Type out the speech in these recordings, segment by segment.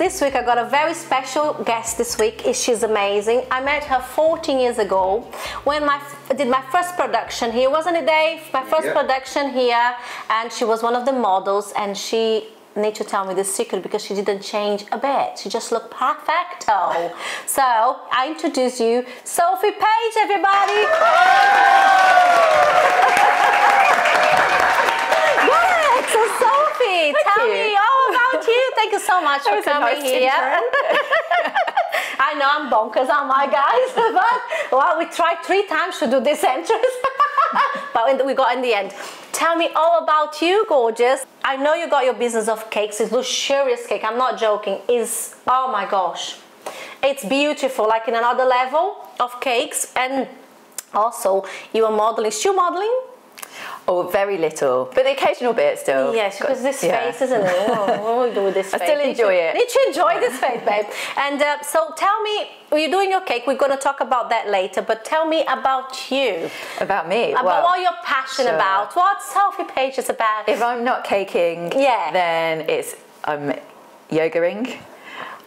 this week I got a very special guest this week. She's amazing. I met her 14 years ago when I did my first production here. Wasn't it, Dave? My first production here, and she was one of the models, and she need to tell me the secret because she didn't change a bit. She just looked perfecto. So I introduce you Sophie Page, everybody. Yes, so Sophie, tell me all about you. Thank you so much for coming here. I know I'm bonkers, aren't I, guys? But well, we tried 3 times to do this entrance, but we got in the end. Tell me all about you, gorgeous. I know you got your business of cakes. It's luxurious cake. I'm not joking. It's, oh my gosh, it's beautiful, like in another level of cakes. And also, you are modeling. Still modeling? Oh, very little, but the occasional bit still. Yes, because this face, isn't it? What do we do with this face? I still enjoy it. Need to enjoy this face, babe. And so tell me, you're doing your cake. We're going to talk about that later, but tell me about you. About me? About what you're passionate about. What Sophie Page is about. If I'm not caking, then it's I'm yogaing,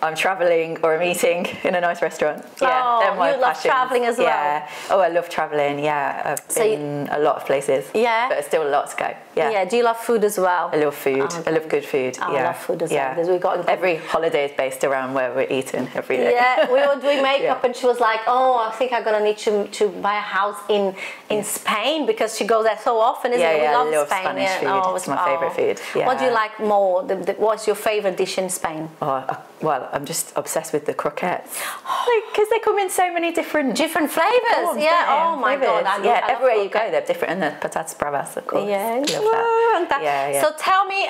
I'm travelling, or I'm eating in a nice restaurant. Yeah, they're my you love travelling as well. Yeah. Oh, I love travelling. Yeah, I've been a lot of places. Yeah. But there's still a lot to go. Yeah. Yeah. Do you love food as well? I love food. I love good food. I love food as well. We got every holiday is based around where we're eating every day. Yeah. We were doing makeup, and she was like, "Oh, I think I'm gonna need to buy a house in Spain because she goes there so often." Isn't it? We love Spain. Spanish food. It's my favourite food. Yeah. What do you like more? What's your favourite dish in Spain? Oh, well, I'm just obsessed with the croquettes because they come in so many different flavours. Oh my god! Yeah, everywhere you go, they're different, and the patatas bravas, of course. Yeah, love that. Yeah. So tell me,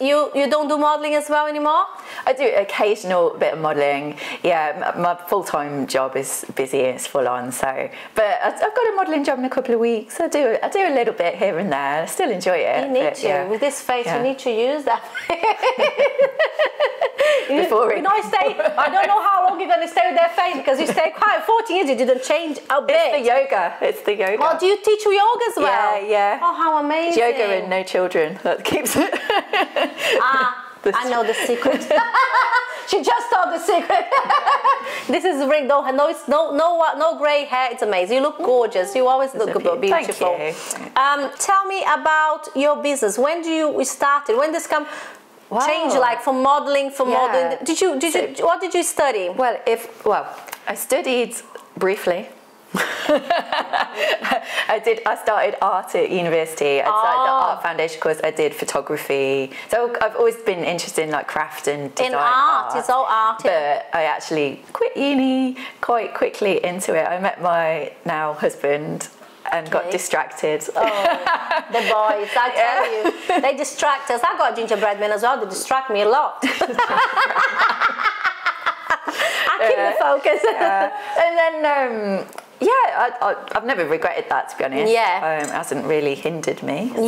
you don't do modelling as well anymore? I do occasional bit of modelling. Yeah, my full-time job is busy, it's full on. So, but I've got a modelling job in a couple of weeks. I do a little bit here and there. I still enjoy it. You need to with this face. You need to use that. I don't know how long you're going to stay with that face because you stay quiet. 14 years, you didn't change a bit. It's the yoga. Well, do you teach yoga as well? Yeah. Oh, how amazing. It's yoga and no children. That keeps it. I know the secret. She just told the secret. This is ring. No grey hair. It's amazing. You look gorgeous. You always look beautiful. Thank you. Tell me about your business. When do you started? When this come? Wow. Change, like from modelling, modelling. What did you study? Well, I studied briefly. I started art at university. I started the art foundation course. I did photography. So I've always been interested in like craft and design. In art, it's all art. But I actually quit uni quite quickly into it. I met my now husband and got distracted. Oh, the boys, I tell you, they distract us. I got gingerbread men as well. They distract me a lot. I keep the focus. And then, I've never regretted that, to be honest. Yeah. It hasn't really hindered me. So,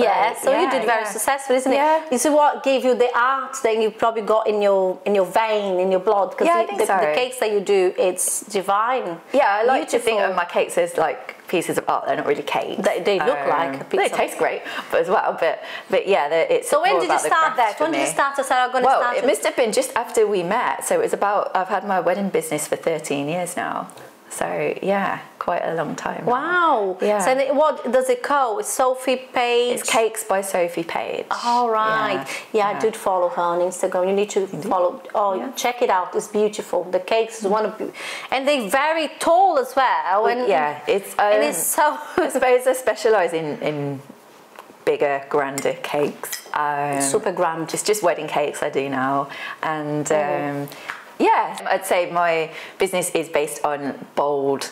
you did very successful, isn't it? This is what gave you the art that you probably got in your vein, in your blood. Because the cakes that you do, it's divine. Yeah, I like to think of my cakes as like pieces of art. They're not really cakes. They look like a pizza. They taste great, but as well. But yeah, it's. So when did you start that? When did you start to say I'm going to start? Well, it must have been just after we met. So it was about. I've had my wedding business for 13 years now. So yeah, quite a long time. Wow. Yeah. So what does it call? It's Sophie Page. It's Cakes by Sophie Page. All right. Yeah, I did follow her on Instagram. You need to follow. Oh, check it out. It's beautiful. The cakes is one of, and they're very tall as well. And it's so. I suppose I specialise in bigger, grander cakes. Super grand. It's just wedding cakes I do now, and. Yeah, I'd say my business is based on bold,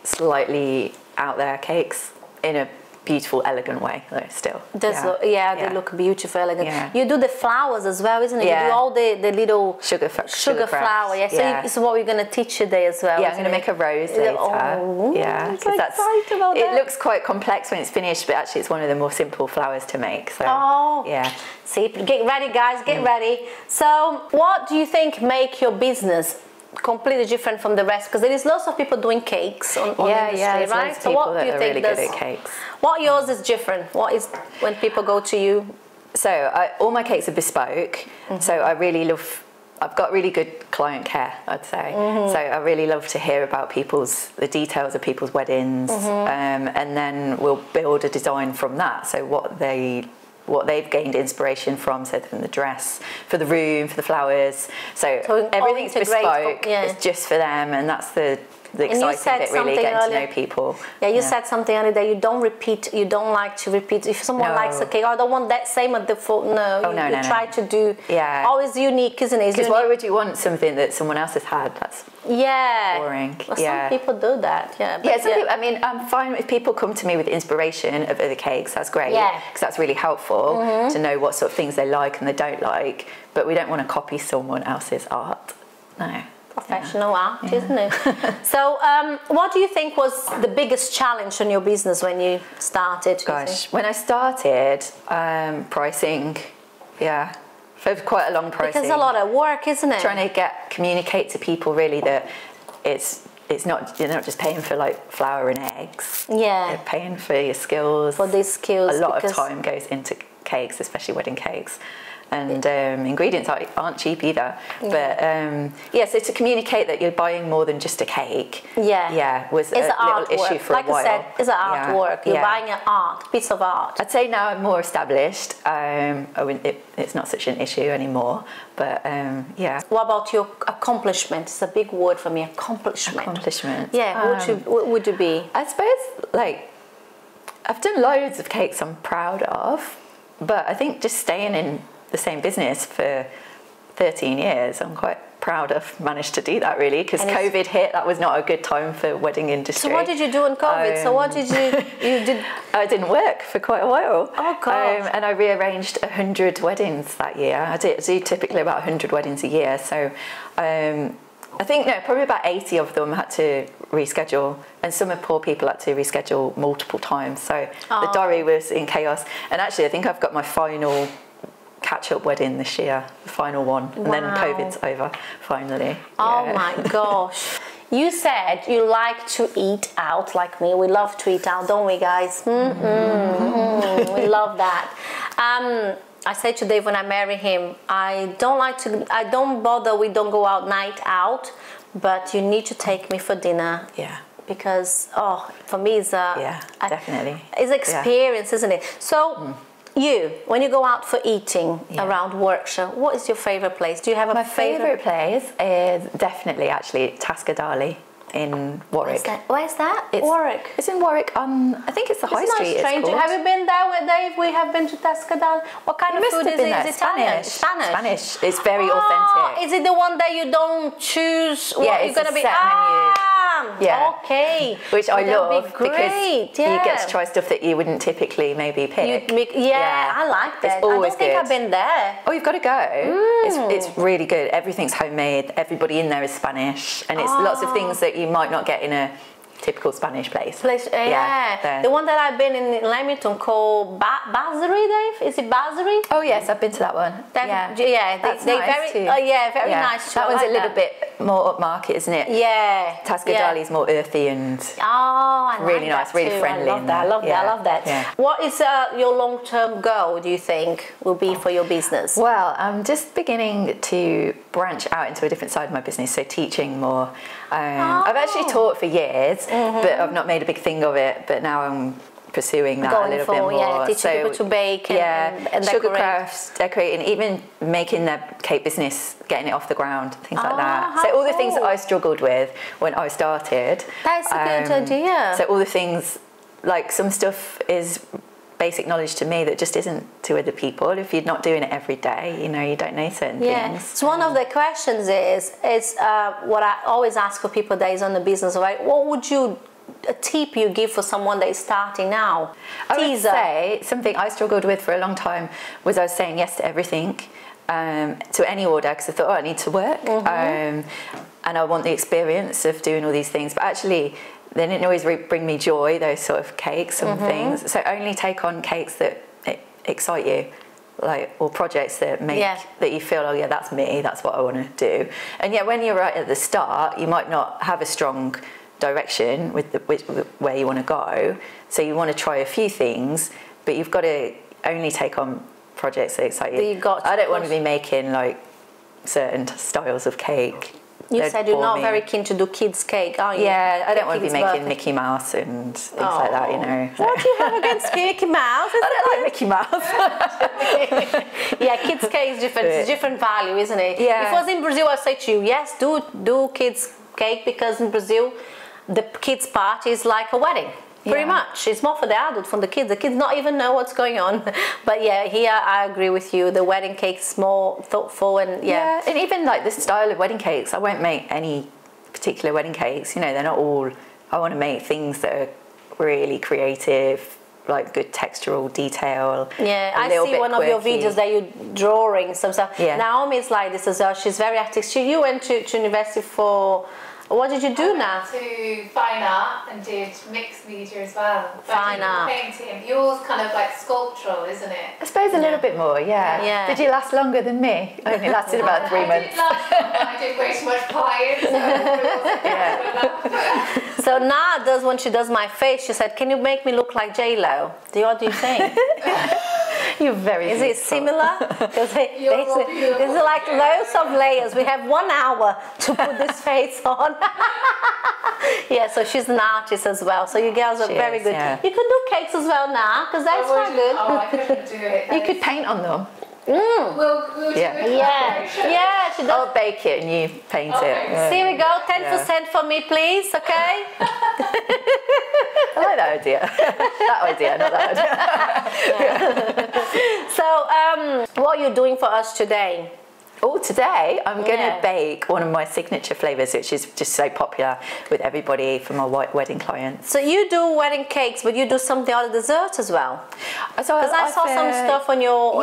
slightly out there cakes in a beautiful, elegant way, though, still. They look beautiful, elegant. Yeah. You do the flowers as well, isn't it? Yeah. You do all the little sugar flower. Yeah. So it's what we're going to teach today as well. Yeah, I'm going to make a rose later. Oh, yeah, because it looks quite complex when it's finished, but actually it's one of the more simple flowers to make. So yeah. See, get ready, guys. Get ready. So, what do you think make your business completely different from the rest? Because there is lots of people doing cakes on the industry, right? So what do you think really good at cakes? What yours is different? What is when people go to you? So all my cakes are bespoke. So I really love I've got really good client care, I'd say. So I really love to hear about the details of people's weddings, and then we'll build a design from that. So what they've gained inspiration from, so from the dress, for the room, for the flowers. So everything's bespoke. It's just for them, and that's the exciting bit, really, getting to know people. Yeah, you said something earlier that you don't repeat, you don't like to repeat. If someone likes a cake, I don't want that same at the full, you try to do, always unique, isn't it? Because why would you want something that someone else has had? That's boring. Well, some people do that, people, I mean, I'm fine if people come to me with inspiration of other cakes, that's great, because that's really helpful to know what sort of things they like and they don't like, but we don't want to copy someone else's art, no. Professional art, isn't it? So what do you think was the biggest challenge in your business when you started? Gosh, when I started, pricing, for quite a long process. Because a lot of work, isn't it? Trying to communicate to people really that it's not, you're not just paying for like flour and eggs. You're paying for your skills. For these skills. A lot of time goes into cakes, especially wedding cakes. And ingredients aren't cheap either. But so to communicate that you're buying more than just a cake, was a little issue for a while. Like I said, it's an artwork. You're buying an piece of art. I'd say now I'm more established. It's not such an issue anymore. But What about your accomplishment? It's a big word for me. Accomplishment. Accomplishment. Yeah. What would you be? I suppose I've done loads of cakes I'm proud of, but I think just staying in the same business for 13 years, I'm quite proud I've managed to do that, really, because COVID hit. That was not a good time for wedding industry. So what did you do in COVID? So what did you did? I didn't work for quite a while. Oh God! And I rearranged 100 weddings that year. I do typically about 100 weddings a year. So I think probably about 80 of them had to reschedule, and some of poor people had to reschedule multiple times. So the diary was in chaos. And actually, I think I've got my final catch-up wedding this year, the final one, and then COVID's over finally. Oh my gosh. You said you like to eat out like me. We love to eat out, don't we, guys? We love that. I said to Dave when I marry him, I don't bother, we don't go out night out, but you need to take me for dinner. Because for me it's definitely it's experience, isn't it? So when you go out for eating around Warwickshire, what is your favourite place? Do you have My favourite place is definitely actually Tascadali in Warwick. Where's that? Warwick. It's in Warwick on, I think it's the High Street. Strange. Have you been there with Dave? We have been to Tascadali. What kind of food is it? Is it Italian? Spanish. It's very authentic. Is it the one that you don't choose what you're going to be? Okay. Which I love because you get to try stuff that you wouldn't typically maybe pick. I like that. It's always I don't think I've been there. Oh, you've got to go. It's really good. Everything's homemade. Everybody in there is Spanish, and it's lots of things that you might not get in a typical Spanish place. The one that I've been in Leamington called Bassery, Dave? Is it Bassery? Oh yes, I've been to that one. That's nice very too. Very nice. That one's a little bit more upmarket, isn't it? Tascadali's more earthy and really nice, really friendly. I love that. What is your long-term goal, do you think, will be for your business? Well, I'm just beginning to branch out into a different side of my business, so teaching more. I've actually taught for years, but I've not made a big thing of it, but now I'm pursuing that a little bit more. Teaching people to bake and sugar crafts, decorating, even making their cake business, getting it off the ground, things like that. So all the things that I struggled with when I started. That's a good idea. So all the things, like some stuff is basic knowledge to me that just isn't to other people. If you're not doing it every day, you don't know certain things. So one of the questions is what I always ask for people that is on the business, right? What would a tip you give for someone that is starting now? I would say something I struggled with for a long time was I was saying yes to everything, to any order, because I thought, I need to work, and I want the experience of doing all these things, but actually they didn't always bring me joy, those sort of cakes and things. So only take on cakes that excite you, or projects that make that you feel, that's me, that's what I want to do. And when you're right at the start, you might not have a strong direction with where you want to go. So you want to try a few things, but you've got to only take on projects that excite you. I don't want to be making certain styles of cake. You said you're not very keen to do kids' cake, are you? Yeah, I don't want to be making Mickey Mouse and things like that, you know. What do you have against Mickey Mouse? I don't like Mickey Mouse. Yeah, kids' cake is different. It's a different value, isn't it? Yeah. If it was in Brazil, I'd say to you, yes, do kids' cake, because in Brazil, the kids' party is like a wedding. Pretty much. It's more for the adult, for the kids. The kids not even know what's going on. But yeah, here I agree with you. The wedding cake's more thoughtful and yeah. And even like the style of wedding cakes, I won't make any particular wedding cakes. You know, they're not all, I want to make things that are really creative, like good textural detail. Yeah, I see one of your videos that you're drawing some stuff. Yeah. Naomi's like this as well. She's very artistic. You went to university for... What did you do now? I went to fine art and did mixed media as well. Fine art. Painting. Yours kind of like sculptural, isn't it? I suppose a little bit more, yeah. Did you last longer than me? I only lasted about 3 months. I did last longer, but I did way too much pie. So now does, when she does my face, she said, "Can you make me look like J-Lo?" What do you think? You're very Is it similar? Because it's like loads of layers. We have 1 hour to put this face on. Yeah, so she's an artist as well. So you girls are very good. Yeah. You can do cakes as well now, because that's quite good. Oh, I couldn't do it. You could paint on them. We'll do it. Yeah, she does. I'll bake it and you paint it. Yeah. Here we go, 10% for me, please, okay? I like that idea. That idea, not that idea. So, what are you doing for us today? Oh, today I'm going to bake one of my signature flavours, which is just so popular with everybody for my wedding clients. So you do wedding cakes, but you do some of the other desserts as well. Because I saw some stuff on your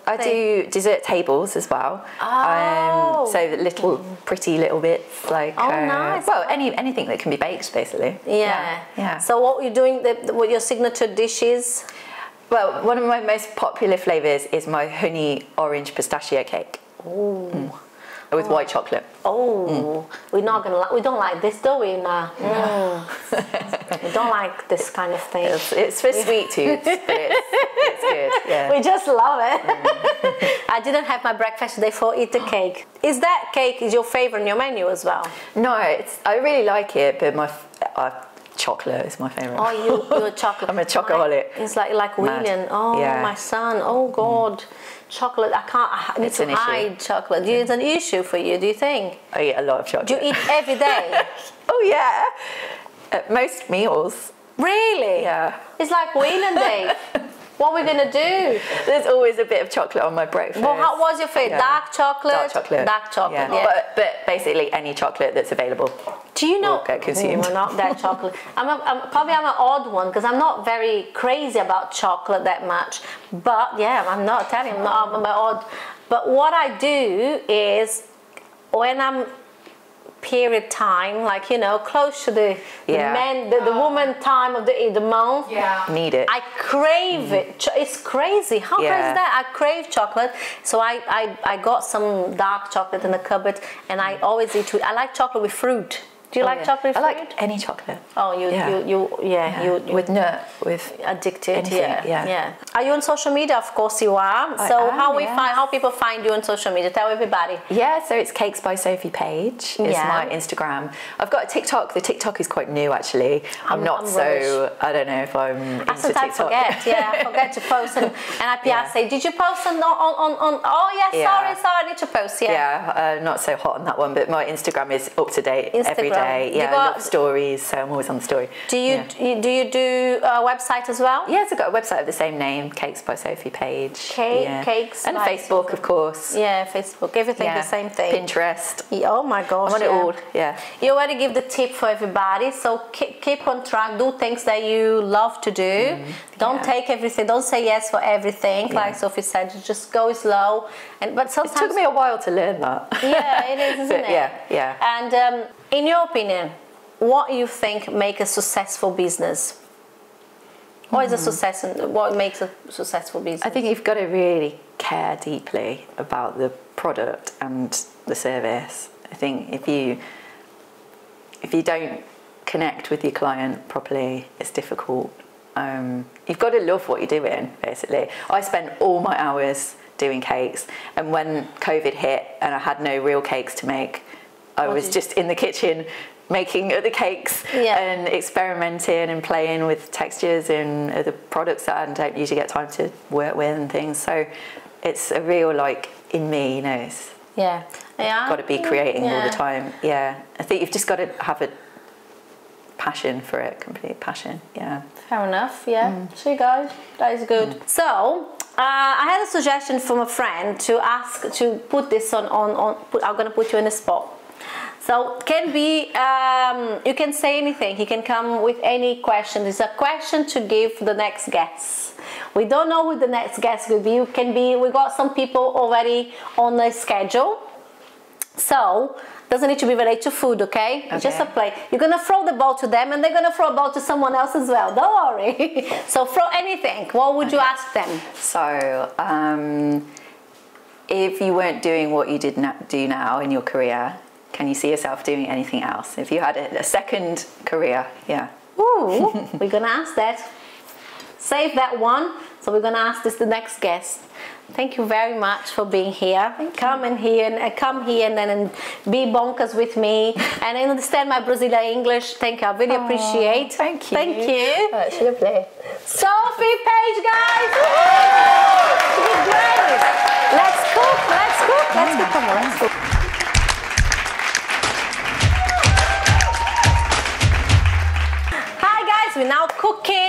I do dessert tables as well. Oh. So little pretty little bits like nice. Well, anything that can be baked basically. Yeah. So what are you doing with your signature dishes? Well, one of my most popular flavours is my honey orange pistachio cake. Oh. With white chocolate. Oh. We're not gonna we don't like this, do we, now? We don't like this kind of thing. It's for sweet tooths, but it's good. Yeah. We just love it. I didn't have my breakfast today for eat the cake. Is that cake your favourite on your menu as well? No, I really like it, but my chocolate is my favourite. Oh, you're a chocolate. I'm a chocoholic. It's like William. Oh, my son. Oh God, chocolate. I need to hide chocolate. It's an issue for you. Do you think? I eat a lot of chocolate. Do you eat every day? Oh yeah, at most meals. Really? Yeah. It's like William Day. What are we going to do? There's always a bit of chocolate on my breakfast. Well, what was your favourite? Dark chocolate? Dark chocolate. Dark chocolate, yeah. But basically any chocolate that's available. Do you know? Will get consumed. Not that chocolate. I'm an odd one, because I'm not very crazy about chocolate that much. But yeah, I'm not telling you, I'm odd. But what I do is, when I'm period time, like, you know, close to the woman time of the month, need it. I crave it. It's crazy. How crazy is that? I crave chocolate, so I got some dark chocolate in the cupboard, and I always eat it. I like chocolate with fruit. Do you like chocolate with fruit? I like any chocolate. Oh, you with nut, with addicted. Anything, yeah. Are you on social media? Of course you are. So how people find you on social media? Tell everybody. Yeah, so it's Cakes by Sophie Page. It's my Instagram. I've got a TikTok. The TikTok is quite new actually. I'm not so. I don't know if I'm into TikTok. Sometimes I forget to post, and I say, did you post on? Oh yes, sorry, I need to post. Yeah, not so hot on that one, but my Instagram is up to date every day. Yeah, I love stories, so I'm always on the story. Do you do a website as well? Yes, I've got a website of the same name, Cakes by Sophie Page. Cakes and Facebook, of course. Yeah, Facebook, everything the same thing. Pinterest. Oh my gosh, I'm on it all. Yeah. You already give the tip for everybody, so keep on track. Do things that you love to do. Don't take everything. Don't say yes for everything. Like Sophie said, just go slow. But sometimes it took me a while to learn that. Yeah, it is, isn't it? Yeah. And in your opinion, what do you think makes a successful business? What is a success, and what makes a successful business? I think you've got to really care deeply about the product and the service. I think if you don't connect with your client properly, it's difficult. You've got to love what you're doing, basically. I spend all my hours doing cakes. And when COVID hit and I had no real cakes to make, I was just in the kitchen making other cakes and experimenting and playing with textures and other products that I don't usually get time to work with and things. So it's a real, like, in me, you know, it's got to be creating all the time. Yeah, I think you've just got to have a passion for it, complete passion. Yeah. Fair enough. Yeah. So you guys, that is good. So I had a suggestion from a friend to ask to put this on. I'm gonna put you in a spot. So can be you can say anything. He can come with any question. It's a question to give the next guest. We don't know who the next guest will be. You can be. We got some people already on the schedule. So doesn't need to be related to food, okay? Just a play. You're gonna throw the ball to them, and they're gonna throw a ball to someone else as well. Don't worry. So throw anything. What would you ask them? So if you weren't doing what you do now in your career, can you see yourself doing anything else? If you had a second career, Ooh, we're gonna ask that. Save that one. So we're gonna ask this the next guest. Thank you very much for being here. Come here and then be bonkers with me and understand my Brazilian English. Thank you. I really appreciate. Thank you. Thank you. That's lovely. Sophie Page, guys. Great. Let's cook. Let's cook. Let's cook. Come on. Let's cook. Hi guys. We're now cooking.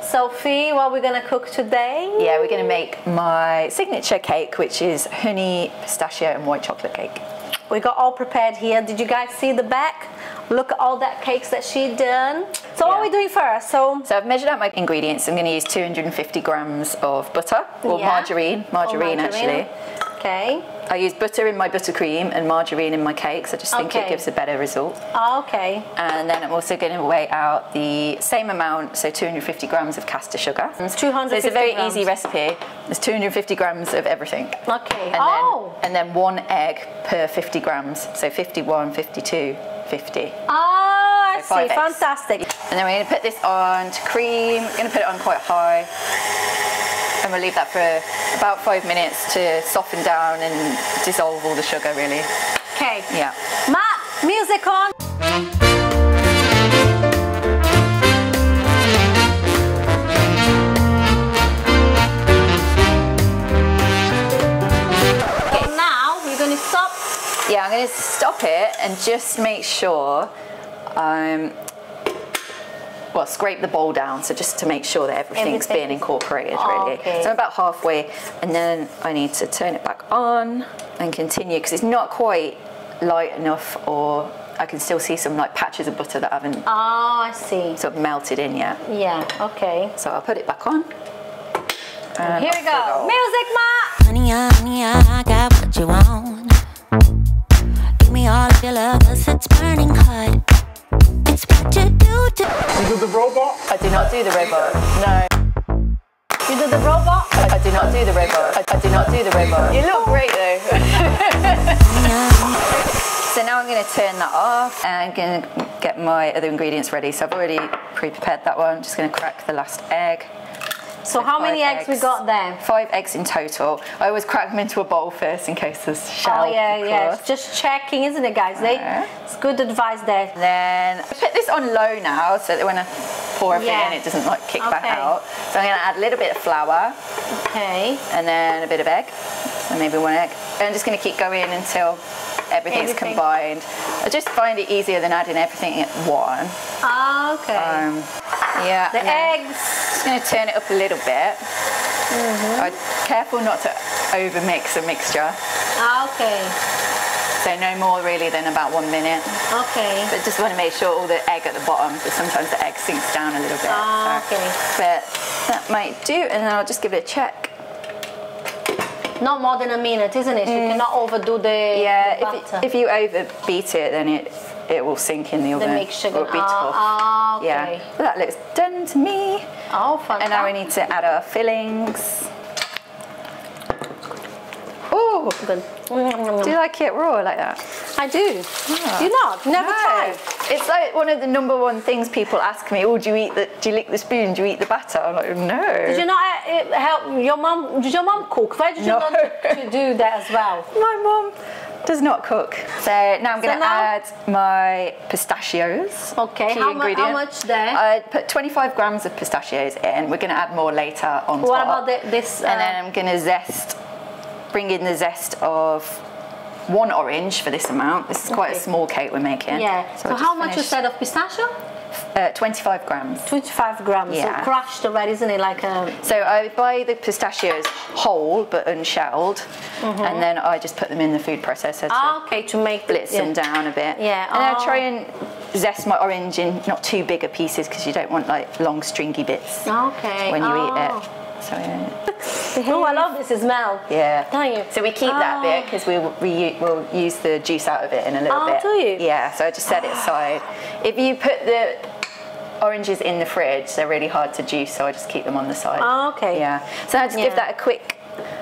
Sophie, what are we going to cook today? Yeah, we're going to make my signature cake, which is honey, pistachio and white chocolate cake. We got all prepared here. Did you guys see the back? Look at all that cakes that she done. So what are we doing first? So I've measured out my ingredients. I'm going to use 250 grams of butter, or margarine actually. Okay. I use butter in my buttercream and margarine in my cakes. I just think it gives a better result. Oh, okay. And then I'm also going to weigh out the same amount, so 250 grams of caster sugar. 250 So it's a very easy recipe. There's 250 grams of everything. Okay. And then 1 egg per 50 grams. So 51, 52, 50. Ah, I see. Fantastic. And then we're going to put this on to cream. We're going to put it on quite high. And we'll leave that for about 5 minutes to soften down and dissolve all the sugar, really. Okay. Yeah. Matt, music on. Okay, now you're going to stop. Yeah, I'm going to stop it and just make sure well, scrape the bowl down, so just to make sure that everything's being incorporated, really. Okay. So I'm about halfway, and then I need to turn it back on and continue, because it's not quite light enough, or I can still see some like patches of butter that haven't I see. sort of melted in yet. Yeah, okay. So I'll put it back on. And here we go. Music, Ma! Honey, I got what you want. Give me all of your love, 'cause it's burning hot. It's what you do to... You do the robot? I do not do the robot. No. You do the robot? I do not do the robot. I do not do the robot. You look great though. So now I'm going to turn that off and I'm going to get my other ingredients ready. So I've already pre-prepared that one. I'm just going to crack the last egg. So how many eggs we got there? 5 eggs in total. I always crack them into a bowl first in case there's shell. Oh yeah. Just checking, isn't it, guys? It's good advice there. Then I put this on low now, so that when I pour everything in, it doesn't like kick back out. So I'm going to add a little bit of flour. Okay. And then a bit of egg. So maybe 1 egg. And I'm just going to keep going until everything's combined. I just find it easier than adding everything at one. Ah, okay. Yeah. The eggs. Just going to turn it up a little bit. I'm careful not to over mix a mixture. Ah, okay. So no more really than about 1 minute. Okay. But just want to make sure all the egg at the bottom, because sometimes the egg sinks down a little bit. Ah, okay. But that might do, and then I'll just give it a check. Not more than a minute, isn't it? You cannot overdo the butter. If you overbeat it, then it will sink in the oven. The mixture. It'll be tough. Okay. Yeah. Well, that looks done to me. Oh, fantastic. And now we need to add our fillings. Oh, good. Do you like it raw like that? I do. Oh. You not? Never tried? It's like one of the #1 things people ask me. Oh, do you lick the spoon? Do you eat the batter? I'm like, no. Did you not help your mum? Did your mum cook? Why did you learn to do that as well? My mum does not cook. So now I'm going to add my pistachios. Okay, how much there? I put 25 grams of pistachios in. We're going to add more later on top. What about this? And then I'm going to bring in the zest of 1 orange for this amount. This is quite a small cake we're making. Yeah. So how much you said of pistachio? 25 grams. 25 grams. Yeah. So crushed already, isn't it? Like a... So I buy the pistachios whole but unshelled, and then I just put them in the food processor to make blitz them down a bit. Yeah. And I try and zest my orange in not too bigger pieces because you don't want like long stringy bits when you eat it. So I love this smell. Yeah. Don't you? So we keep that bit because we'll use the juice out of it in a little bit. Do you? Yeah. So I just set it aside. If you put the oranges in the fridge, they're really hard to juice, so I just keep them on the side. Yeah. So I just give that a quick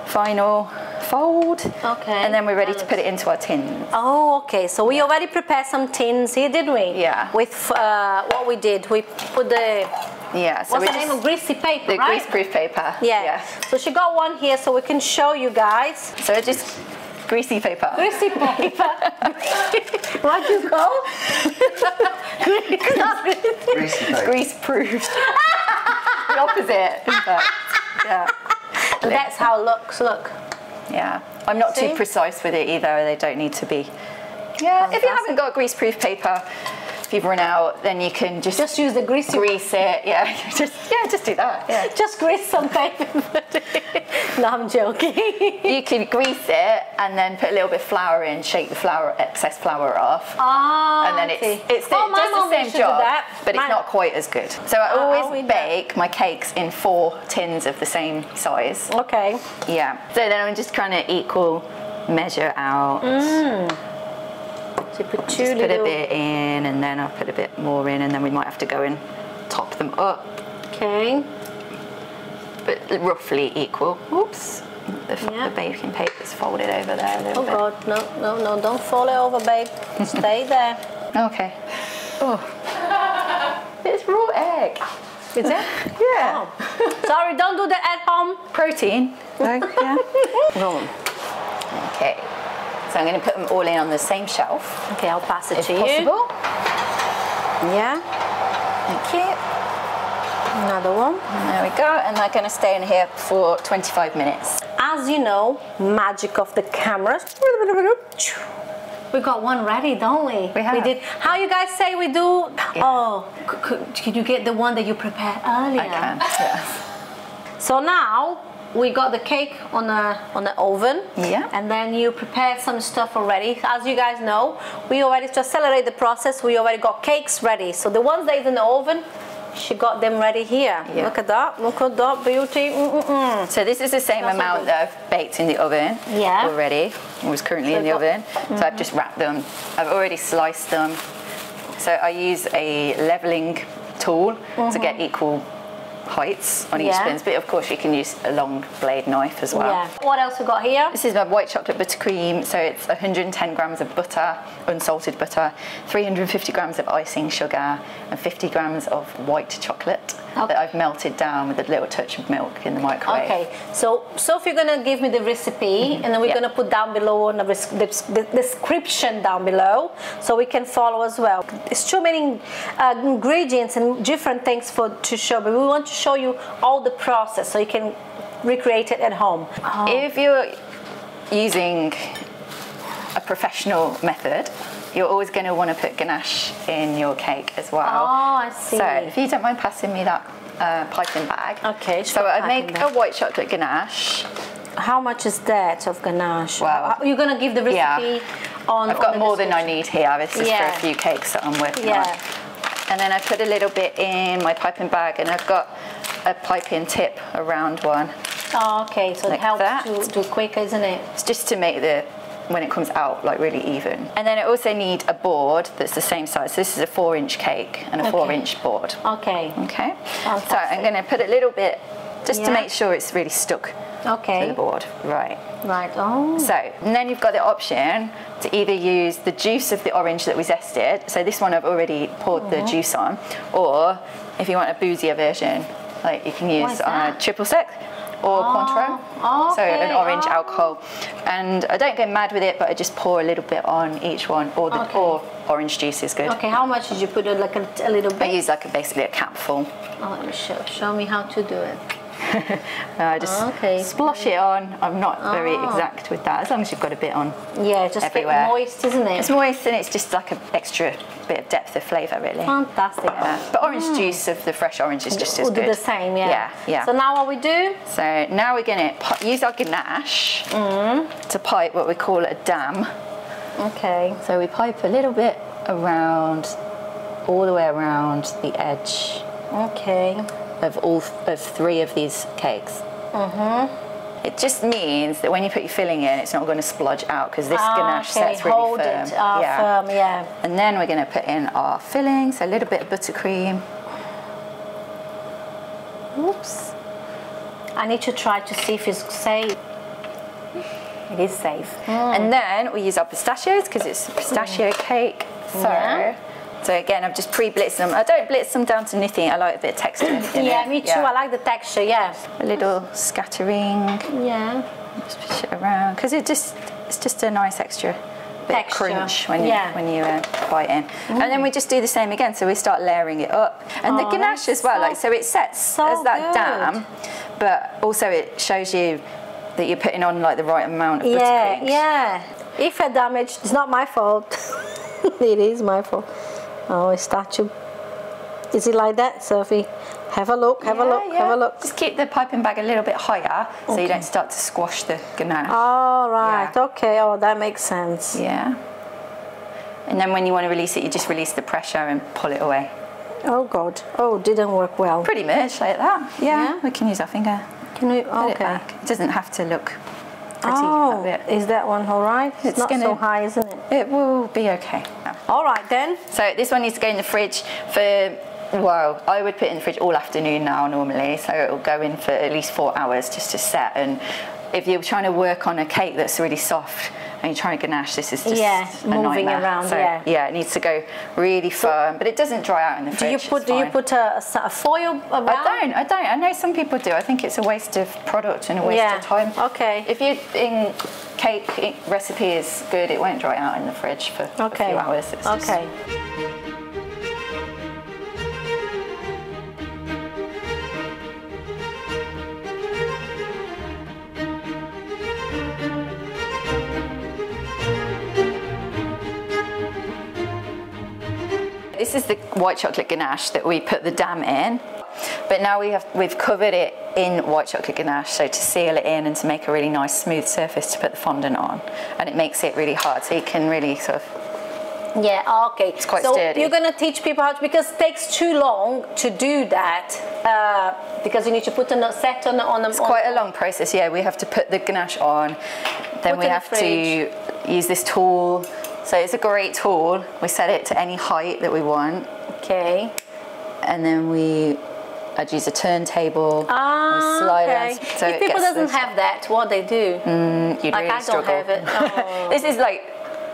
final fold. Okay. And then we're ready to put it into our tins. Okay. So we already prepared some tins here, did we? Yeah. With what we did, we put the... Yeah, so what's the name of greasy paper, the grease-proof paper. Yeah. So she got one here so we can show you guys. So it's just greasy paper. Greasy paper. What do you call? Greasy paper. Grease-proof. The opposite, in fact. Yeah. And that's how it looks, look. Yeah. I'm not too precise with it either. They don't need to be. Yeah, if you haven't got grease-proof paper, if you've run out, then you can just use the grease it. Yeah, just do that. Yeah. Just grease some paper. No, I'm joking. You can grease it and then put a little bit of flour in, shake the excess flour off, and then it does the same job, but it's not quite as good. So I always bake my cakes in 4 tins of the same size. Okay. Yeah. So then I'm just trying to equal measure out. So put just put a bit in, and then I'll put a bit more in, and then we might have to go and top them up. Okay. But roughly equal. Oops. The baking paper's folded over there a little bit. Oh God, no, don't fall it over, babe. Stay there. Okay. Oh. It's raw egg. Is it? Yeah. Oh. Sorry, don't do that at home. Protein. Yeah. Okay. So I'm going to put them all in on the same shelf. Okay, I'll pass it if to possible. You. Yeah. Thank you. Another one. And there we go. And they're going to stay in here for 25 minutes. As you know, magic of the cameras. We got one ready, don't we? We have. We did. How you guys say we do? Yeah. Oh, could you get the one that you prepared earlier? I can. Yes. So now we got the cake on the oven. Yeah. And then you prepared some stuff already. As you guys know, we already, to accelerate the process, we already got cakes ready. So the ones that is in the oven, she got them ready here. Yeah. Look at that beauty. So this is the same amount that I've baked in the oven already. It was currently in the oven. So I've just wrapped them. I've already sliced them. So I use a leveling tool to get equal heights on each spoon, but of course you can use a long blade knife as well. Yeah. What else we got here? This is my white chocolate buttercream, so it's 110 grams of butter, unsalted butter, 350 grams of icing sugar, and 50 grams of white chocolate that I've melted down with a little touch of milk in the microwave. Okay, so Sophie, you're gonna give me the recipe, and then we're gonna put down below on the description down below, so we can follow as well. It's too many ingredients and different things to show, but we want to show you all the process so you can recreate it at home. If you're using a professional method, you're always going to want to put ganache in your cake as well. Oh, I see. So if you don't mind passing me that piping bag. Okay. So I make a white chocolate ganache. How much is that of ganache? Well, you're going to give the recipe on. I've got more than I need here. This is for a few cakes that I'm working on. And then I put a little bit in my piping bag, and I've got a piping tip, a round one. Oh, okay, so like it helps to do quicker, isn't it? It's just to make when it comes out, like really even. And then I also need a board that's the same size. So this is a 4-inch cake and a 4-inch board. Okay. Okay. So I'm going to put a little bit just to make sure it's really stuck to the board. Right. Right. Oh. So, and then you've got the option to either use the juice of the orange that we zested. So this one I've already poured the juice on, or if you want a boozier version, like you can use triple sec or Cointreau. So an orange alcohol. And I don't go mad with it, but I just pour a little bit on each one, or orange juice is good. Okay, how much did you put it? Like a little bit? I use like basically a capful. Oh, let me show me how to do it. I just splosh it on. I'm not very exact with that, as long as you've got a bit on. Yeah, just everywhere. A bit moist, isn't it? It's moist, and it's just like an extra bit of depth of flavour, really. Fantastic. Yeah. But orange juice of the fresh orange is just as good. We'll do the same, yeah. So now what we do? So now we're going to use our ganache to pipe what we call a dam. Okay. So we pipe a little bit around, all the way around the edge. Okay. Of 3 of these cakes. It just means that when you put your filling in, it's not going to splodge out, because this ganache sets really Hold firm. It firm, yeah. And then we're going to put in our filling, so a little bit of buttercream. Oops. I need to try to see if it's safe. It is safe. And then we use our pistachios, because it's a pistachio cake. So again, I've just pre-blitzed them. I don't blitz them down to nothing. I like a bit of texture in it. Me too. I like the texture, A little scattering. Just push it around, because it's just a nice extra bit of crunch when you bite in. And then we just do the same again. So we start layering it up. And the ganache as well. So it sets as that dam, but also it shows you that you're putting on like the right amount of buttercream. If I damage, it's not my fault. It is my fault. Oh, a statue. Is it like that, Sophie? Have a look, have a look. Just keep the piping bag a little bit higher so you don't start to squash the ganache. Oh, right, okay. Oh, that makes sense. Yeah. And then when you want to release it, you just release the pressure and pull it away. Oh, God. Oh, didn't work well. Pretty much like that. Yeah. We can use our finger. Can we? Put it back. It doesn't have to look pretty. Oh, is that one all right? It's not so high, isn't it? It will be okay. All right then. So this one needs to go in the fridge for, well, I would put it in the fridge all afternoon now normally, so it will go in for at least 4 hours just to set. And if you're trying to work on a cake that's really soft and you're trying to ganache, this is just a moving nightmare. Around. So, it needs to go really firm, but it doesn't dry out in the fridge. Do you put a foil around? I don't. I know some people do. I think it's a waste of product and a waste of time. Okay. If your cake recipe is good, it won't dry out in the fridge for a few hours. Okay. This is the white chocolate ganache that we put the dam in, but now we've covered it in white chocolate ganache, so to seal it in and to make a really nice smooth surface to put the fondant on, and it makes it really hard, so you can really sort of. Yeah, okay. It's quite sturdy. You're going to teach people how to, because it takes too long to do that, because you need to put a set on the. It's quite a long process. Yeah, we have to put the ganache on, then we have to use this tool. So it's a great tool. We set it to any height that we want. Okay. And then I'd use a turntable. Slide it. So if people doesn't have that, what they do? You'd really struggle. I don't have it. This is like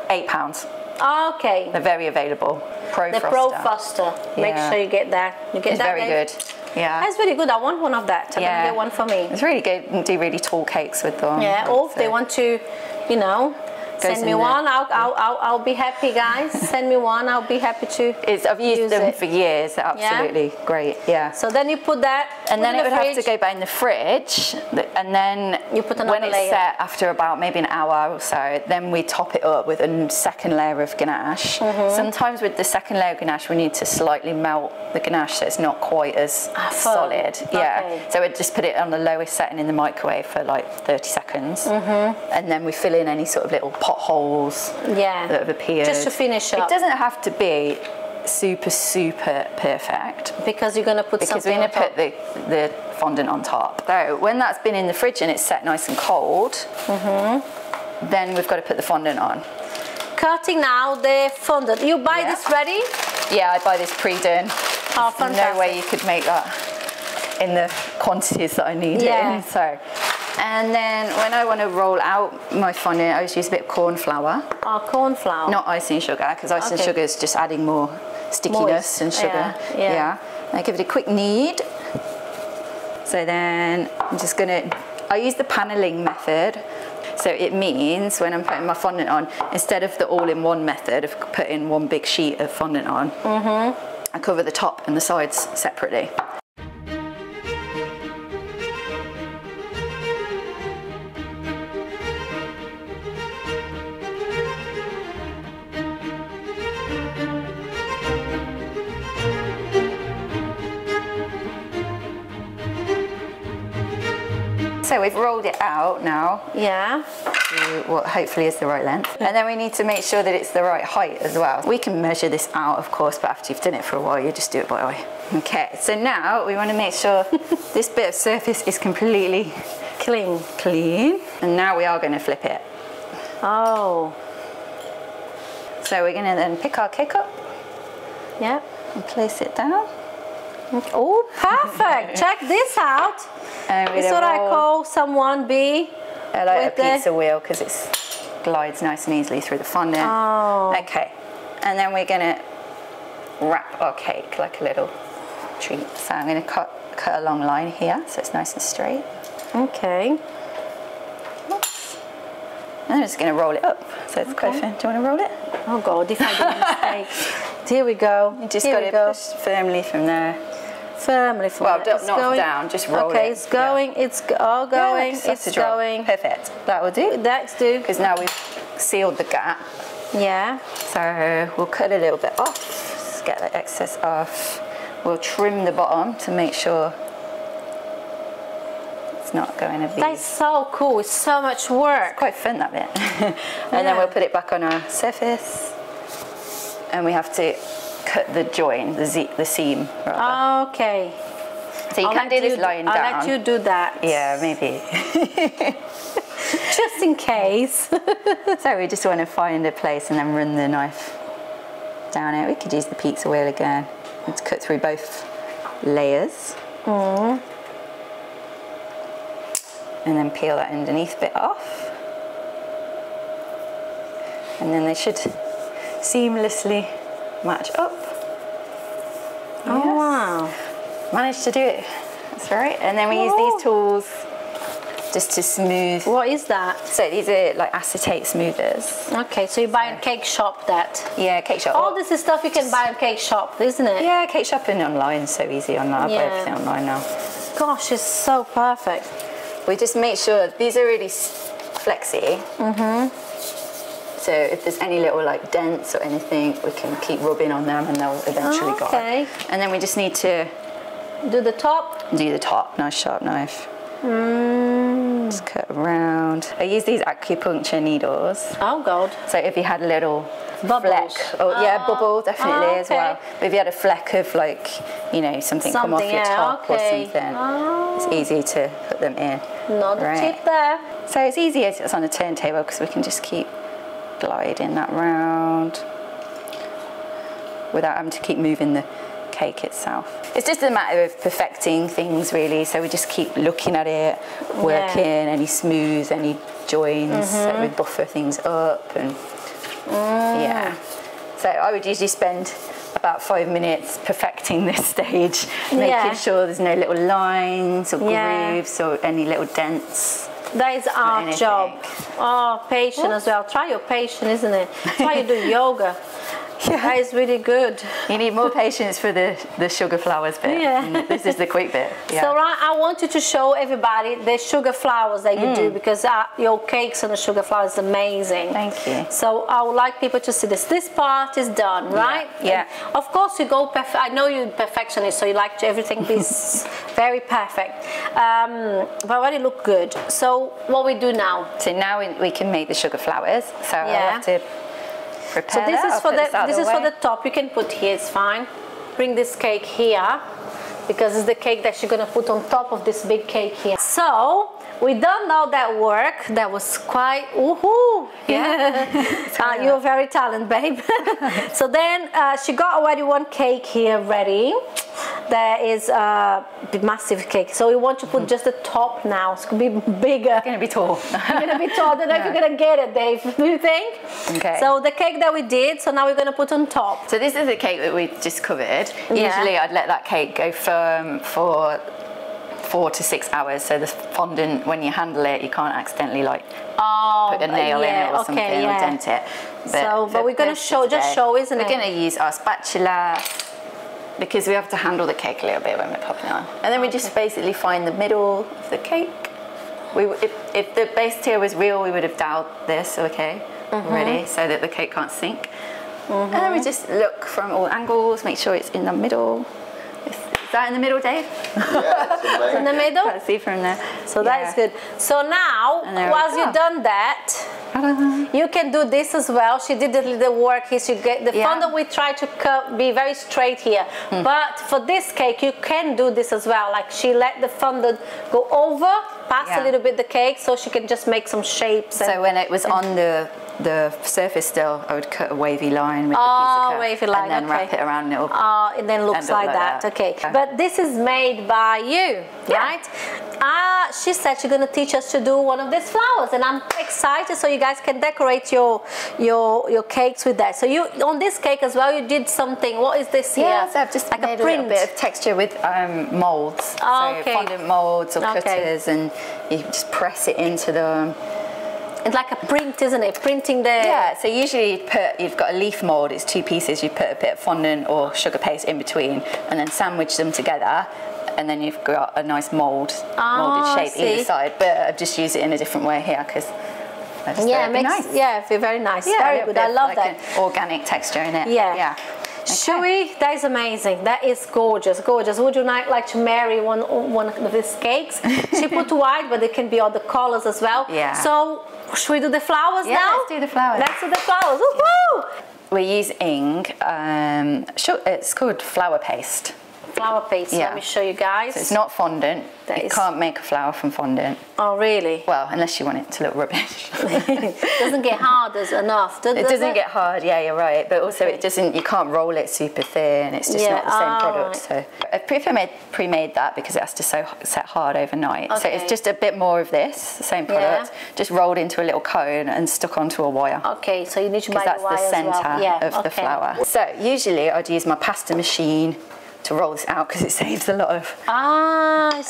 £8. Okay. They're very available. The Pro Froster. Make sure you get that. It's very good. Yeah. That's very good. I want one of that. I'm gonna get one for me. It's really good. You can do really tall cakes with them. Yeah. Or if they want to, send me one. I'll be happy, guys. Send me one. I'll be happy to. I've used them for years. They're absolutely great. Yeah. So then you put that, and then it would have to go back in the fridge, and then you put another layer. When it's set after about maybe an hour or so, then we top it up with a second layer of ganache. Sometimes with the second layer of ganache, we need to slightly melt the ganache so it's not quite as solid. Yeah. So we'd just put it on the lowest setting in the microwave for like 30 seconds, and then we fill in any sort of little potholes that have appeared. Just to finish up. It doesn't have to be super perfect, because you're going to put because we're going to put the fondant on top. So when that's been in the fridge and it's set nice and cold, then we've got to put the fondant on. Cutting now the fondant. You buy this ready? Yeah, I buy this pre-done. Oh, fantastic. No way you could make that in the quantities that I need it in. So, and then when I want to roll out my fondant, I always use a bit of corn flour. Oh, corn flour. Not icing sugar, because icing sugar is just adding more stickiness and sugar. Yeah. And I give it a quick knead. So then I'm just gonna, I use the paneling method. So it means when I'm putting my fondant on, instead of the all-in-one method of putting one big sheet of fondant on, I cover the top and the sides separately. So we've rolled it out now. Yeah. To what hopefully is the right length. And then we need to make sure that it's the right height as well. We can measure this out, of course, but after you've done it for a while, you just do it by eye. Okay, so now we want to make sure this bit of surface is completely clean. And now we are going to flip it. Oh. So we're going to then pick our cake up. Yep. And place it down. Oh, perfect. Check this out. It's what I call someone be like a pizza wheel, because it glides nice and easily through the fondant. Oh. Okay. And then we're going to wrap our cake like a little treat. So I'm going to cut a long line here so it's nice and straight. Okay. Oops. And I'm just going to roll it up. So it's quite thin. Do you want to roll it? Oh God, if I do a mistake. Here we go. You just got to push firmly from there. Firmly from there. Well, not down, just roll it. Okay, it's going, it's all going, it's going. Perfect. That will do. That's do. Because now we've sealed the gap. Yeah. So we'll cut a little bit off, just get the excess off. We'll trim the bottom to make sure it's not going to be... That's so cool, it's so much work. It's quite fun, that bit. And then we'll put it back on our surface. And we have to cut the join, the seam, rather. Okay. So you can do this lying down. I'll let you do that. Yeah, maybe. Just in case. So we just want to find a place and then run the knife down it. We could use the pizza wheel again. Let's cut through both layers. And then peel that underneath bit off. And then they should seamlessly match up. Oh, yes. Wow. Managed to do it. That's right. And then we use these tools just to smooth. What is that? So these are like acetate smoothers. Okay, so you buy in cake shop that? Yeah, cake shop. All this is stuff you can buy in cake shop, isn't it? Yeah, cake shop and online, so easy online. I buy everything online now. Gosh, it's so perfect. We just make sure these are really flexy. So if there's any little like dents or anything, we can keep rubbing on them and they'll eventually go. And then we just need to do the top. Do the top. Nice sharp knife. Just cut around. I use these acupuncture needles. Oh God. So if you had a little bubbles. Fleck, yeah, bubble definitely as well. But if you had a fleck of like, you know, something come off your top or something, it's easy to put them in. Not a tip there. So it's easy as it's on a turntable because we can just keep gliding that round without having to keep moving the cake itself. It's just a matter of perfecting things really, so we just keep looking at it, working any smooth, any joins, so we buffer things up and so I would usually spend about 5 minutes perfecting this stage, making sure there's no little lines or grooves or any little dents. That is our job. Oh, patient as well. Try your patient, isn't it? That's why you do yoga. That is really good. You need more patience for the sugar flowers bit. This is the quick bit. So I want you to show everybody the sugar flowers that you do, because your cakes and the sugar flowers is amazing. Thank you. So I would like people to see this. This part is done, right? Yeah. And of course you go I know you're perfectionist, so you like everything be very perfect. But already look good. So what we do now? So now we can make the sugar flowers. So I'll have to prepare so this is for the top. You can put here, it's fine. Bring this cake here, because it's the cake that you're gonna put on top of this big cake here. So we done all that work. That was quite woohoo. You're very talented, babe. So then she got already one cake here ready. there is a massive cake. So we want to put just the top now. It's going to be bigger. It's going to be tall. It's going to be tall. I don't know if you're going to get it, Dave. Do you think? Okay. So the cake that we did, so now we're going to put on top. So this is the cake that we just covered. Usually I'd let that cake go firm for 4 to 6 hours, so the fondant, when you handle it, you can't accidentally like put a nail in it or something or dent it. But we're going to show, isn't it? We're going to use our spatula because we have to handle the cake a little bit when we're popping it on. And then we just basically find the middle of the cake. If the base tier was real, we would have dowed this, already, so that the cake can't sink. And then we just look from all angles, make sure it's in the middle. Is that in the middle, Dave? Yeah, it's in the middle. Can't see from there. So that is good. So now, once you've done that, you can do this as well. She did the work here. So you get the fondant. We try to be very straight here, but for this cake, you can do this as well. Like she let the fondant go over, pass a little bit the cake, so she can just make some shapes. So when it was on the surface still, I would cut a wavy line with the pizza cut, wavy line, and then wrap it around and it then looks like that. Okay, but this is made by you, right? She said she's going to teach us to do one of these flowers, and I'm excited so you guys can decorate your cakes with that. So you on this cake as well, you did something. What is this here? Yeah, so I've just made a little bit of texture with molds, so fondant molds or cutters, and you just press it into them. It's like a print, isn't it? Printing the... Yeah, so usually you've got a leaf mould, it's 2 pieces, you put a bit of fondant or sugar paste in between and then sandwich them together, and then you've got a nice moulded shape either side, but I've just used it in a different way here because I just thought it'd be nice. Yeah, very nice. Yeah, very good. I love that. Organic texture in it. Yeah. Okay. That is amazing. That is gorgeous, gorgeous. Would you like to marry one of these cakes? She put white, but it can be other colors as well. Yeah. So, should we do the flowers now? Let's do the flowers. Let's do the flowers. Woohoo! We're using, it's called flour paste. Flour paste, let me show you guys. So it's not fondant. You can't make a flower from fondant. Oh, really? Well, unless you want it to look rubbish. It doesn't get hard enough, it doesn't get hard, yeah, you're right. But also it doesn't, you can't roll it super thin. It's just not the same product. So I've pre-made that because it has to set hard overnight. So it's just a bit more of this, the same product, just rolled into a little cone and stuck onto a wire. Okay, so you need to buy the wire that's the centre of the flour. So usually I'd use my pasta machine to roll this out because it saves a lot of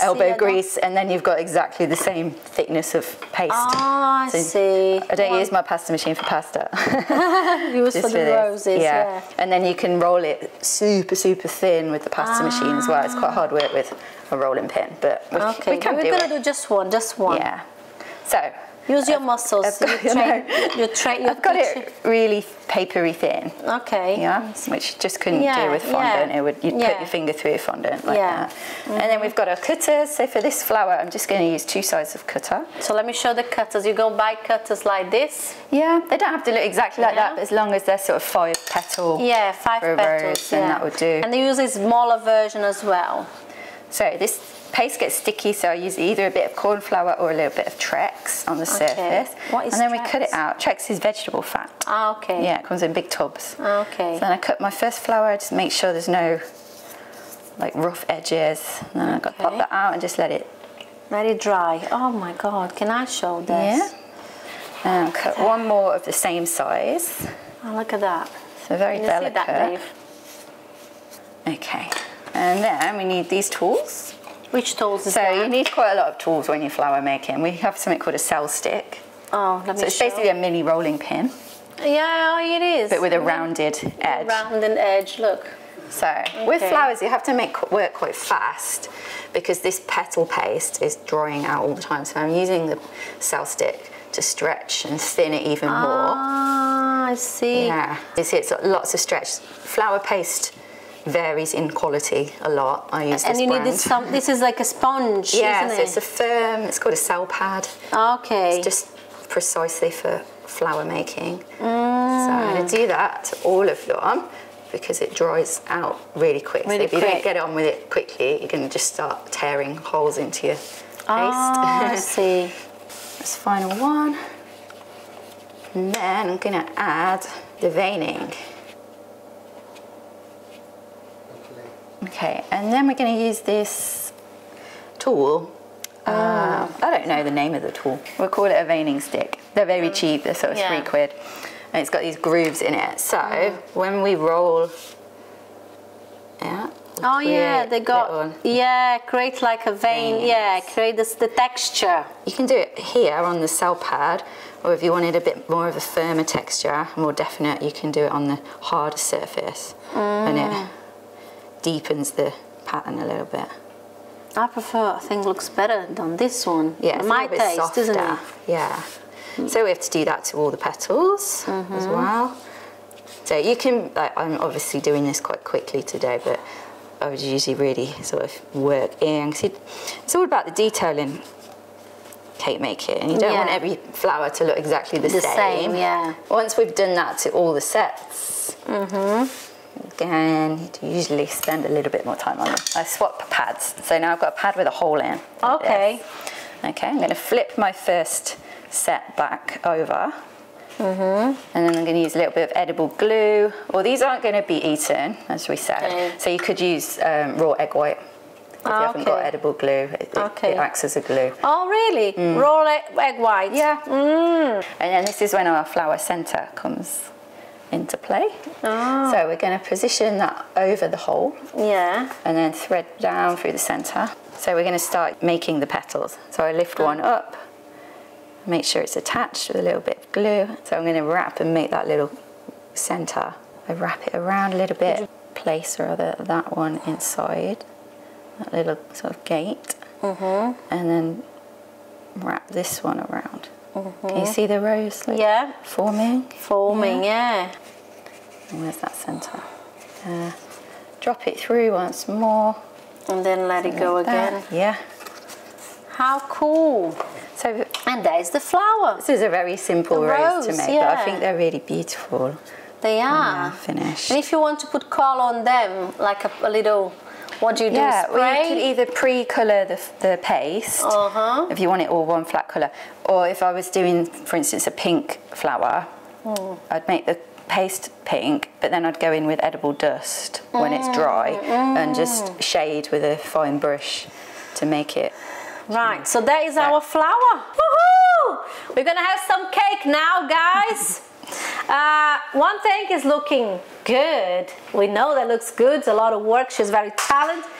elbow grease, and then you've got exactly the same thickness of paste. I see. I don't use my pasta machine for pasta. Use for the roses, And then you can roll it super, super thin with the pasta machine as well. It's quite hard work with a rolling pin, but we can do it. We're going to do just one. Yeah. So use your muscles. I've got it really papery thin. Okay. Yeah, which just couldn't do with fondant. You'd put your finger through a fondant like that. And then we've got our cutters. So for this flower, I'm just going to use 2 sides of cutter. So let me show the cutters. You go buy cutters like this. Yeah, they don't have to look exactly like that, but as long as they're sort of 5 petal. Yeah, 5 petals. Then that would do. And they use a smaller version as well. So this paste gets sticky, so I use either a bit of corn flour or a little bit of Trex on the surface. What is and then Trex? We cut it out. Trex is vegetable fat. Okay. Yeah, it comes in big tubs. Okay. So then I cut my first flour, just make sure there's no like rough edges. And then I've got to pop that out and just let it dry. Oh my God, can I show this? Yeah. And I'll cut one more of the same size. Oh, look at that. So very delicate. See that, Dave? Okay. And then we need these tools. Which tools is that? that? So you need quite a lot of tools when you're flour making. We have something called a cell stick. Oh, let me show. So it's basically a mini rolling pin. Yeah, it is. But with a rounded edge. Rounded edge, look. So with flowers, you have to work quite fast because this petal paste is drying out all the time. So I'm using the cell stick to stretch and thin it even more. Ah, I see. Yeah, you see it's got lots of stretch. Flour paste varies in quality a lot. I use this brand. And you need this is like a sponge, isn't it? It's a firm, it's called a cell pad. Okay. It's just precisely for flour making. So I'm going to do that to all of them because it dries out really quick. Really so if you don't get on with it quickly, you can just start tearing holes into your paste. I see. This final one. And then I'm going to add the veining. Okay, and then we're going to use this tool. I don't know the name of the tool. We'll call it a veining stick. They're very cheap, they're sort of £3. And it's got these grooves in it. So when we roll, they got, create like a vein, create the texture. You can do it here on the cell pad, or if you wanted a bit more of a firmer texture, more definite, you can do it on the harder surface. And it deepens the pattern a little bit. I think looks better than this one. Yeah, it's my a bit taste, softer. isn't it? Yeah. So we have to do that to all the petals as well. So you can, I'm obviously doing this quite quickly today, but I would usually really sort of work in. It's all about the detail in cake making, and you don't want every flower to look exactly the same. Once we've done that to all the sets, again, you usually spend a little bit more time on them. I swap pads, so now I've got a pad with a hole in. Okay. Okay, I'm going to flip my first set back over. And then I'm going to use a little bit of edible glue. Well, these aren't going to be eaten, as we said. So you could use raw egg white. If you haven't got edible glue, it acts as a glue. Oh, really? Raw egg white? Yeah. And then this is when our flower centre comes into play. So we're going to position that over the hole. And then thread down through the centre. So we're going to start making the petals. So I lift one up, make sure it's attached with a little bit of glue. So I'm going to wrap and make that little centre. I wrap it around a little bit, place rather that one inside, that little sort of gate, and then wrap this one around. Can you see the rows forming? Forming, And where's that centre? Drop it through once more. And then let it go again. Yeah. How cool. So, and there's the flower. This is a very simple rose to make, but I think they're really beautiful. They are. Finished. And if you want to put colour on them, like a little, what do you do? Yeah, spray? well, you could either pre-colour the paste, if you want it all one flat colour, or if I was doing, for instance, a pink flower, I'd make the paste pink, but then I'd go in with edible dust when it's dry and just shade with a fine brush to make it. Right, so that is our flower. Woohoo! We're gonna have some cake now, guys. One thing is looking good. We know that looks good. It's a lot of work. She's very talented.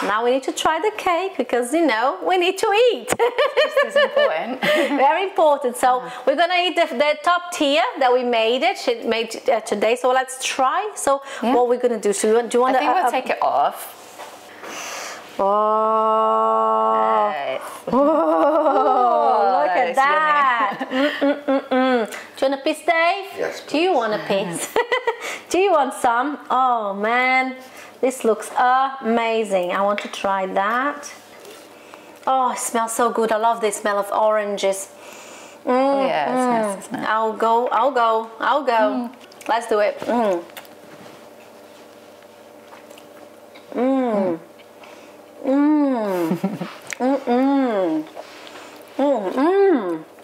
Now we need to try the cake because, you know, we need to eat. This is important. Very important. So we're going to eat the top tier that we made it. She made it today. So let's try. So what we're going to do. So do you want to... I think we'll take it off. Oh, look at that. Do you want a piece, Dave? Yes, please. Do you want a piece? Do you want some? Oh, man. This looks amazing. I want to try that. Oh, it smells so good. I love the smell of oranges. Yeah, it's nice. I'll go. Let's do it.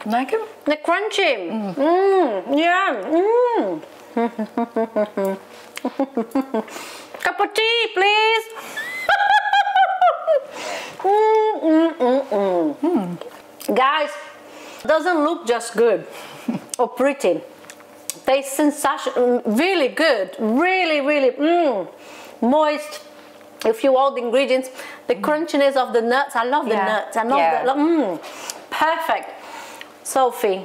Like them? They're crunchy. Cup of tea, please. Guys, doesn't look just good or pretty. Tastes sensation, really good, really moist. If you all the ingredients, the crunchiness of the nuts. I love the nuts. I love perfect. Sophie,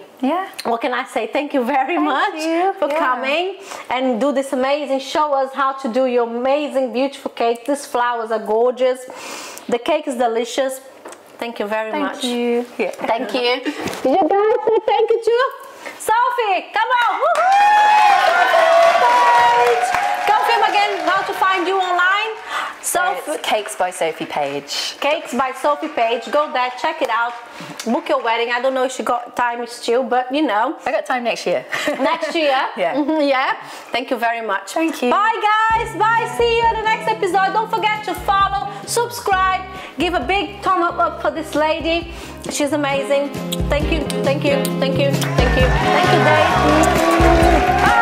what can I say? Thank you very much for coming and do this amazing, show us how to do your amazing, beautiful cake. These flowers are gorgeous. The cake is delicious. Thank you very much. Thank you. Thank you. Did you guys say thank you to Sophie? Come on. Come film again, how to find you online. Cakes by Sophie Page. Cakes by Sophie Page. Go there, check it out. Book your wedding. I don't know if she got time still, but you know. I got time next year. Next year? Yeah. Thank you very much. Thank you. Bye, guys. Bye. See you in the next episode. Don't forget to follow, subscribe, give a big thumb up for this lady. She's amazing. Thank you. Thank you. Thank you. Thank you. Thank you, Dave. Bye.